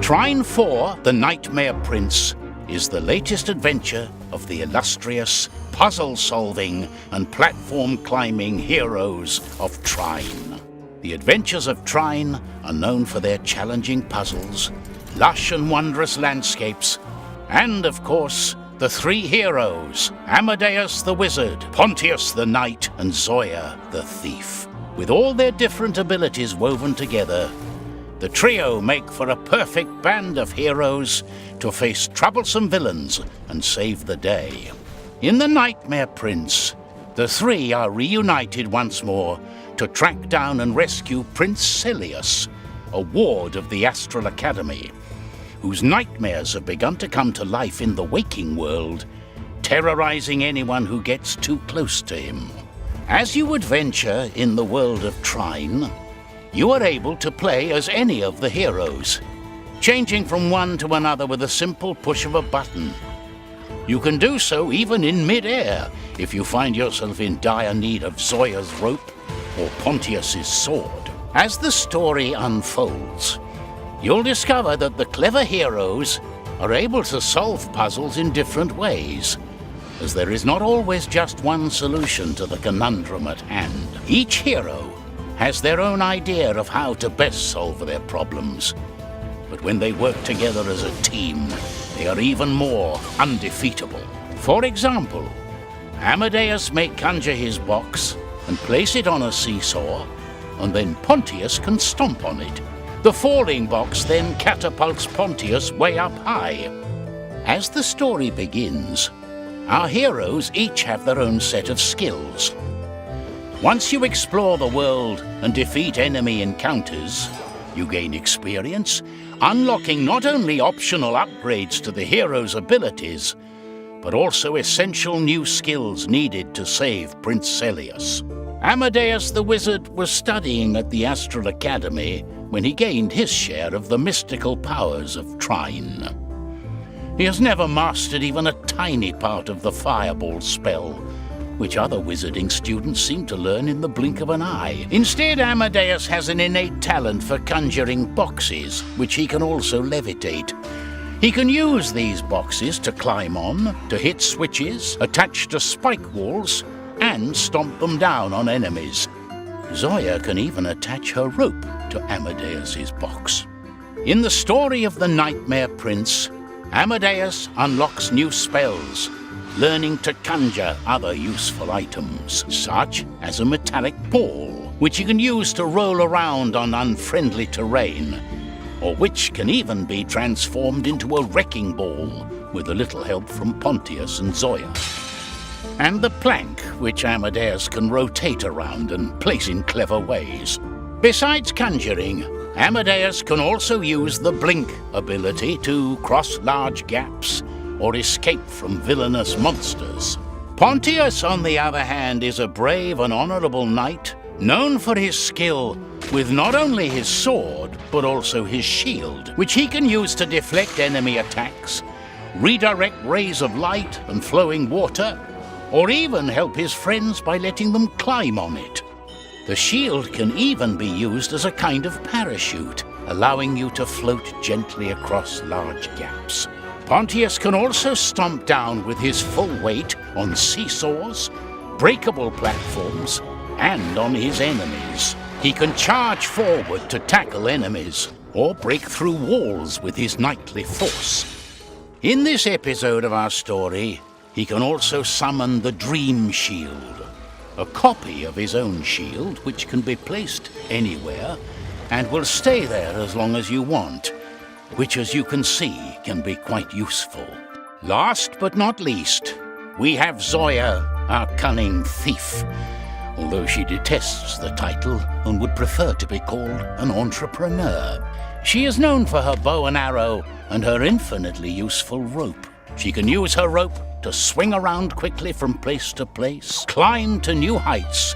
Trine 4, The Nightmare Prince, is the latest adventure of the illustrious, puzzle-solving and platform-climbing heroes of Trine. The adventures of Trine are known for their challenging puzzles, lush and wondrous landscapes, and, of course, the three heroes, Amadeus the Wizard, Pontius the Knight, and Zoya the Thief. With all their different abilities woven together, the trio make for a perfect band of heroes to face troublesome villains and save the day. In The Nightmare Prince, the three are reunited once more to track down and rescue Prince Celius, a ward of the Astral Academy, whose nightmares have begun to come to life in the waking world, terrorizing anyone who gets too close to him. As you adventure in the world of Trine, you are able to play as any of the heroes, changing from one to another with a simple push of a button. You can do so even in mid-air if you find yourself in dire need of Zoya's rope or Pontius's sword. As the story unfolds, you'll discover that the clever heroes are able to solve puzzles in different ways, as there is not always just one solution to the conundrum at hand. Each hero has their own idea of how to best solve their problems, but when they work together as a team, they are even more undefeatable. For example, Amadeus may conjure his box and place it on a seesaw, and then Pontius can stomp on it. The falling box then catapults Pontius way up high. As the story begins, our heroes each have their own set of skills. Once you explore the world and defeat enemy encounters, you gain experience, unlocking not only optional upgrades to the hero's abilities, but also essential new skills needed to save Prince Celius. Amadeus the Wizard was studying at the Astral Academy when he gained his share of the mystical powers of Trine. He has never mastered even a tiny part of the fireball spell, which other wizarding students seem to learn in the blink of an eye. Instead, Amadeus has an innate talent for conjuring boxes, which he can also levitate. He can use these boxes to climb on, to hit switches, attach to spike walls, and stomp them down on enemies. Zoya can even attach her rope to Amadeus's box. In the story of The Nightmare Prince, Amadeus unlocks new spells, learning to conjure other useful items, such as a metallic ball, which he can use to roll around on unfriendly terrain, or which can even be transformed into a wrecking ball with a little help from Pontius and Zoya. And the plank, which Amadeus can rotate around and place in clever ways. Besides conjuring, Amadeus can also use the blink ability to cross large gaps or escape from villainous monsters. Pontius, on the other hand, is a brave and honorable knight, known for his skill with not only his sword, but also his shield, which he can use to deflect enemy attacks, redirect rays of light and flowing water, or even help his friends by letting them climb on it. The shield can even be used as a kind of parachute, allowing you to float gently across large gaps. Pontius can also stomp down with his full weight on seesaws, breakable platforms, and on his enemies. He can charge forward to tackle enemies, or break through walls with his knightly force. In this episode of our story, he can also summon the Dream Shield, a copy of his own shield which can be placed anywhere and will stay there as long as you want, which, as you can see, can be quite useful. Last but not least, we have Zoya, our cunning thief, although she detests the title and would prefer to be called an entrepreneur. She is known for her bow and arrow and her infinitely useful rope. She can use her rope to swing around quickly from place to place, climb to new heights,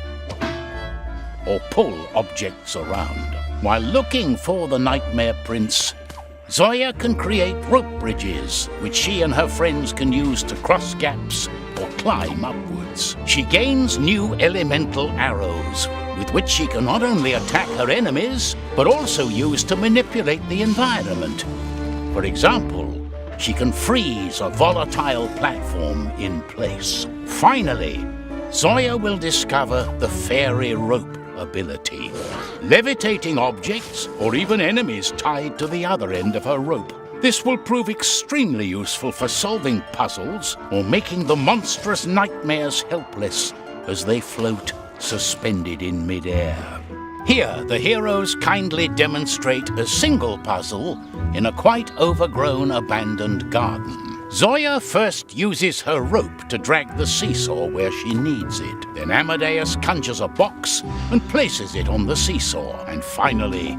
or pull objects around. While looking for the Nightmare Prince, Zoya can create rope bridges, which she and her friends can use to cross gaps or climb upwards. She gains new elemental arrows, with which she can not only attack her enemies, but also use to manipulate the environment. For example, she can freeze a volatile platform in place. Finally, Zoya will discover the fairy rope ability, levitating objects or even enemies tied to the other end of her rope. This will prove extremely useful for solving puzzles or making the monstrous nightmares helpless as they float suspended in midair. Here, the heroes kindly demonstrate a single puzzle in a quite overgrown abandoned garden. Zoya first uses her rope to drag the seesaw where she needs it. Then Amadeus conjures a box and places it on the seesaw. And finally,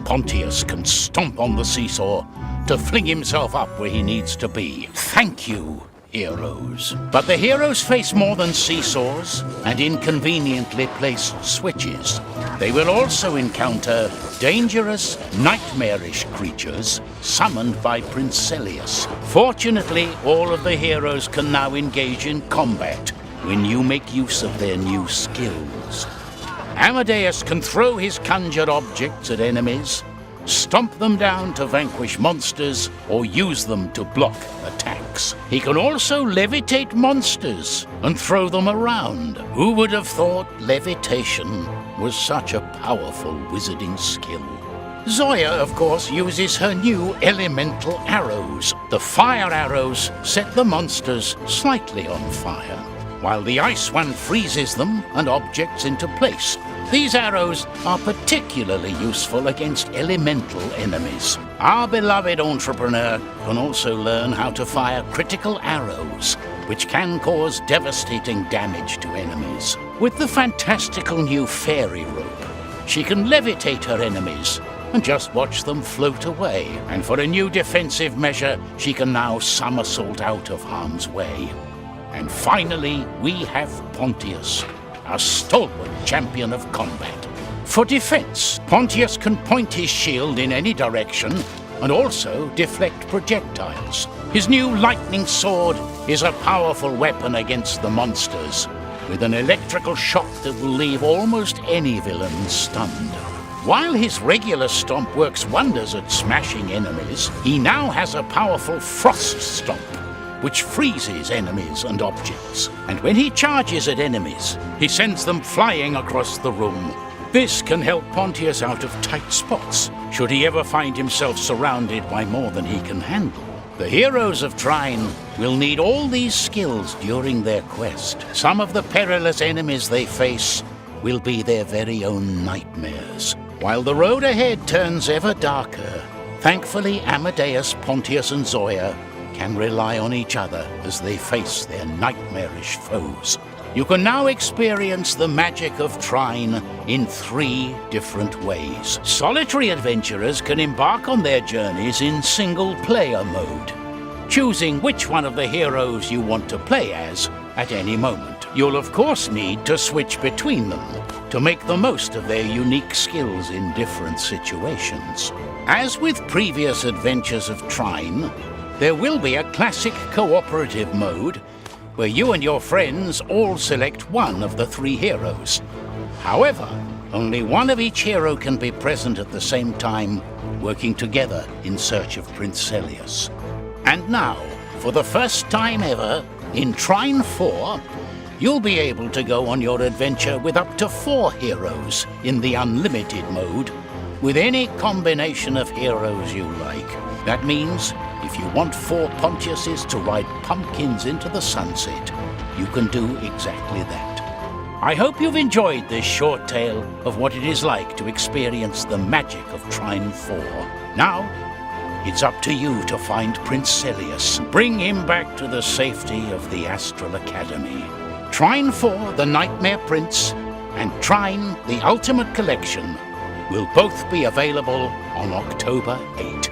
Pontius can stomp on the seesaw to fling himself up where he needs to be. Thank you, heroes. But the heroes face more than seesaws and inconveniently placed switches. They will also encounter dangerous, nightmarish creatures summoned by Prince Celius. Fortunately, all of the heroes can now engage in combat when you make use of their new skills. Amadeus can throw his conjured objects at enemies, stomp them down to vanquish monsters, or use them to block attacks. He can also levitate monsters and throw them around. Who would have thought levitation was such a powerful wizarding skill? Zoya, of course, uses her new elemental arrows. The fire arrows set the monsters slightly on fire, while the ice one freezes them and objects into place. These arrows are particularly useful against elemental enemies. Our beloved entrepreneur can also learn how to fire critical arrows, which can cause devastating damage to enemies. With the fantastical new fairy rope, she can levitate her enemies and just watch them float away. And for a new defensive measure, she can now somersault out of harm's way. And finally, we have Pontius, a stalwart champion of combat. For defense, Pontius can point his shield in any direction and also deflect projectiles. His new lightning sword is a powerful weapon against the monsters, with an electrical shock that will leave almost any villain stunned. While his regular stomp works wonders at smashing enemies, he now has a powerful frost stomp, which freezes enemies and objects. And when he charges at enemies, he sends them flying across the room. This can help Pontius out of tight spots, should he ever find himself surrounded by more than he can handle. The heroes of Trine will need all these skills during their quest. Some of the perilous enemies they face will be their very own nightmares. While the road ahead turns ever darker, thankfully Amadeus, Pontius and Zoya can rely on each other as they face their nightmarish foes. You can now experience the magic of Trine in 3 different ways. Solitary adventurers can embark on their journeys in single-player mode, choosing which one of the heroes you want to play as at any moment. You'll of course need to switch between them to make the most of their unique skills in different situations. As with previous adventures of Trine, there will be a classic cooperative mode where you and your friends all select one of the 3 heroes. However, only one of each hero can be present at the same time, working together in search of Prince Celius. And now, for the first time ever, in Trine 4, you'll be able to go on your adventure with up to 4 heroes in the unlimited mode, with any combination of heroes you like. That means if you want 4 Pontiuses to ride pumpkins into the sunset, you can do exactly that. I hope you've enjoyed this short tale of what it is like to experience the magic of Trine 4. Now, it's up to you to find Prince Celius, bring him back to the safety of the Astral Academy. Trine 4, The Nightmare Prince, and Trine, The Ultimate Collection will both be available on October 8.